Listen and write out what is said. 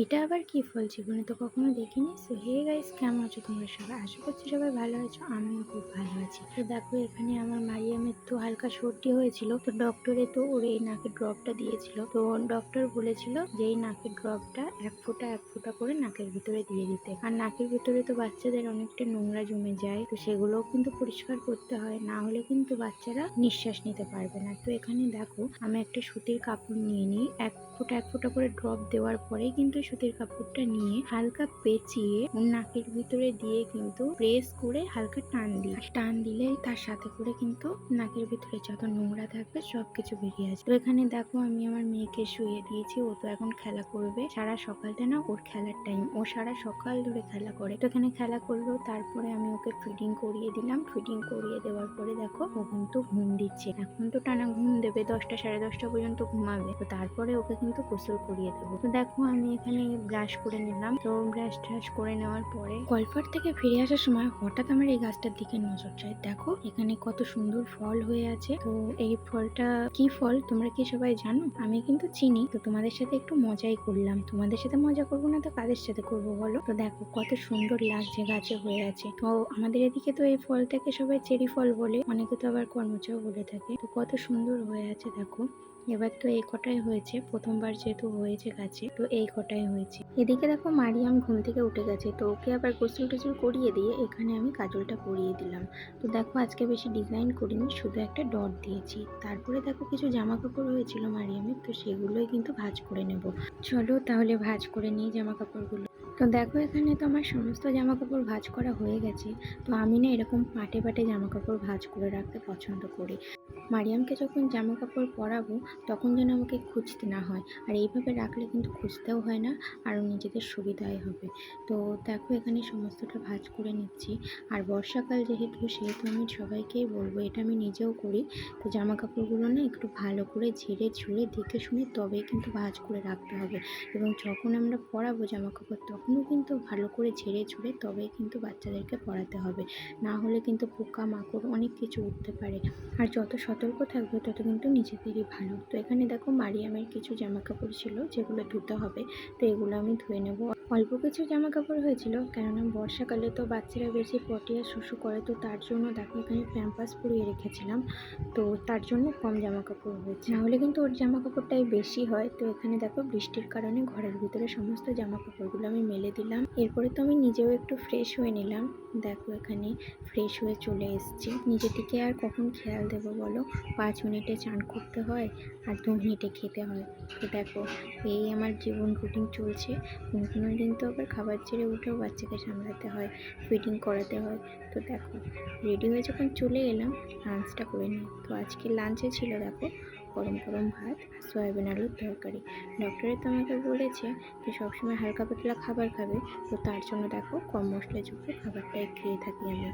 এটা আবার কি ফল? জীবনে তো কখনো দেখিনি। সো হে গাইস, কেমন আছো তোমরা সবাই? আশা করছি সবাই ভালো আছো। আমিও খুব ভালো আছি। তো দেখো, এখানে আমার মারিয়ামের তো হালকা সর্দি হয়েছিল, তো ডক্টরে তো ওর এই নাকের ড্রপটা দিয়েছিল। তো ডক্টর বলেছিল যে এই নাকের ড্রপটা এক ফোঁটা করে নাকের ভিতরে দিয়ে দিতে। আর নাকের ভিতরে তো বাচ্চাদের অনেকটা নোংরা জমে যায়, তো সেগুলোও কিন্তু পরিষ্কার করতে হয়, না হলে কিন্তু বাচ্চারা নিঃশ্বাস নিতে পারবে না। তো এখানে দেখো, আমি একটা সুতির কাপড় নিয়ে নিই, এক ফোঁটা করে ড্রপ দেওয়ার পরেই কিন্তু সুতির কাপড়টা নিয়ে হালকা পেঁচিয়ে ওর নাকের ভিতরে দিয়ে কিন্তু প্রেস করে হালকা টান দিই। টান দিলে তার সাথে করে কিন্তু নাকের ভিতরে যত নোংরা থাকবে সবকিছু বেরিয়ে আসবে। তো এখানে দেখো, আমি আমার মেয়েকে শুয়ে দিয়েছি। ও তো এখন খেলা করবে। সারা সকালটা না ওর খেলার টাইম, ও সারা সকাল ধরে খেলা করে। তো এখানে খেলা করলো, তারপরে আমি ওকে ফিডিং করিয়ে দিলাম। ফিডিং করিয়ে দেওয়ার পরে দেখো, ও কিন্তু ঘুম দিচ্ছে। এখন তো টানা ঘুম দেবে, 10টা সাড়ে 10টা পর্যন্ত ঘুমাবে। তো তারপরে ওকে কিন্তু গোসল করিয়ে দেবো। তো দেখো, আমি এখানে ব্রাশ করে নিলাম। তো ব্রাশ ট্রাশ করে নেওয়ার পরে কলপার থেকে ফিরে আসার সময় হঠাৎ আমার এই গাছটার দিকে নজর যায়। দেখো, এখানে কত সুন্দর ফল হয়ে আছে। তো এই ফলটা কি ফল তোমরা কি সবাই জানো? আমি কিন্তু চিনি। তো তোমাদের সাথে একটু মজাই করলাম। তোমাদের সাথে মজা করবো না তো কাদের সাথে করবো বলো? তো দেখো কত সুন্দর লাগছে গাছে হয়ে আছে। তো আমাদের এদিকে তো এই ফলটাকে সবাই চেরি ফল বলে, অনেকে তো আবার কর্মচাও বলে থাকে। তো কত সুন্দর হয়ে আছে দেখো। এবার তো এই কটাই হয়েছে, প্রথমবার যেহেতু হয়েছে গাছে, তো এই কটাই হয়েছে। এদিকে দেখো, মারিয়াম ঘুম থেকে উঠে গেছে। তো ওকে আবার গোসল টোসল করিয়ে দিয়ে এখানে আমি কাজলটা পরিয়ে দিলাম। তো দেখো, আজকে বেশি ডিজাইন করিনি, শুধু একটা ডট দিয়েছি। তারপরে দেখো, কিছু জামা কাপড় হয়েছিল মারিয়ামের, তো সেগুলোই কিন্তু ভাঁজ করে নেব। চলো তাহলে ভাঁজ করে নিই জামা কাপড়গুলো। তো দেখো, এখানে তো আমার সমস্ত জামা কাপড় ভাঁজ করা হয়ে গেছে। তো আমি না এরকম পাটে পাটে জামা কাপড় ভাঁজ করে রাখতে পছন্দ করি। মারিয়ামকে যখন জামা কাপড় পরাবো তখন যেন আমাকে খুঁজতে না হয়। আর এইভাবে রাখলে কিন্তু খুঁজতেও হয় না, আরও নিজেদের সুবিধাই হবে। তো দেখো, এখানে সমস্তটা ভাঁজ করে নিচ্ছি। আর বর্ষাকাল যেহেতু, সেহেতু আমি সবাইকেই বলবো, এটা আমি নিজেও করি। তো জামা কাপড়গুলো না একটু ভালো করে ঝেড়ে ঝুড়ে দেখে শুনে তবেই কিন্তু ভাঁজ করে রাখতে হবে। এবং যখন আমরা পরাবো জামা কাপড় তখনও কিন্তু ভালো করে ঝেড়ে ঝুড়ে তবেই কিন্তু বাচ্চাদেরকে পরাতে হবে। না হলে কিন্তু পোকা মাকড় অনেক কিছু উঠতে পারে। আর যত সতর্ক থাকবে তত কিন্তু নিজেদেরই ভালো। তো এখানে দেখো, মারিয়ামের কিছু জামা কাপড় ছিল যেগুলো ধুতে হবে, তো এগুলো আমি ধুয়ে নেব। অল্প কিছু জামা কাপড় হয়েছিল, কেননা বর্ষাকালে তো বাচ্চারা বেশি পটি আর শুশু করে। তো তার জন্য দেখো, এখানে প্যাম্পাস পরিয়ে রেখেছিলাম। তো তার জন্য কম জামা কাপড় হয়েছে, নাহলে কিন্তু ওর জামা কাপড়টাই বেশি হয়। তো এখানে দেখো, বৃষ্টির কারণে ঘরের ভিতরে সমস্ত জামা কাপড়গুলো আমি মেলে দিলাম। এরপরে তো আমি নিজেও একটু ফ্রেশ হয়ে নিলাম। দেখো, এখানে ফ্রেশ হয়ে চলে এসেছি। নিজের দিকে আর কখন খেয়াল দেবো বলো? 5 মিনিটে চান করতে হয় আর 2 মিনিটে খেতে হয়। তো দেখো, এই আমার জীবন রুটিন চলছে। কোনো দিন তো আবার খাবার ছেড়ে উঠেও বাচ্চাকে সামলাতে হয়, ফিডিং করাতে হয়। তো দেখো, রেডি হয়ে যখন চলে এলাম, লাঞ্চটা করে নিই। তো আজকে লাঞ্চে ছিল দেখো, গরম গরম ভাত আর সয়াবিন আলুর তরকারি। ডক্টরে তো আমাকে বলেছে যে সবসময় হালকা পাতলা খাবার খাবে। তো তার জন্য দেখো, কম মশলাযুক্ত খাবারটাই খেয়ে থাকি আমি।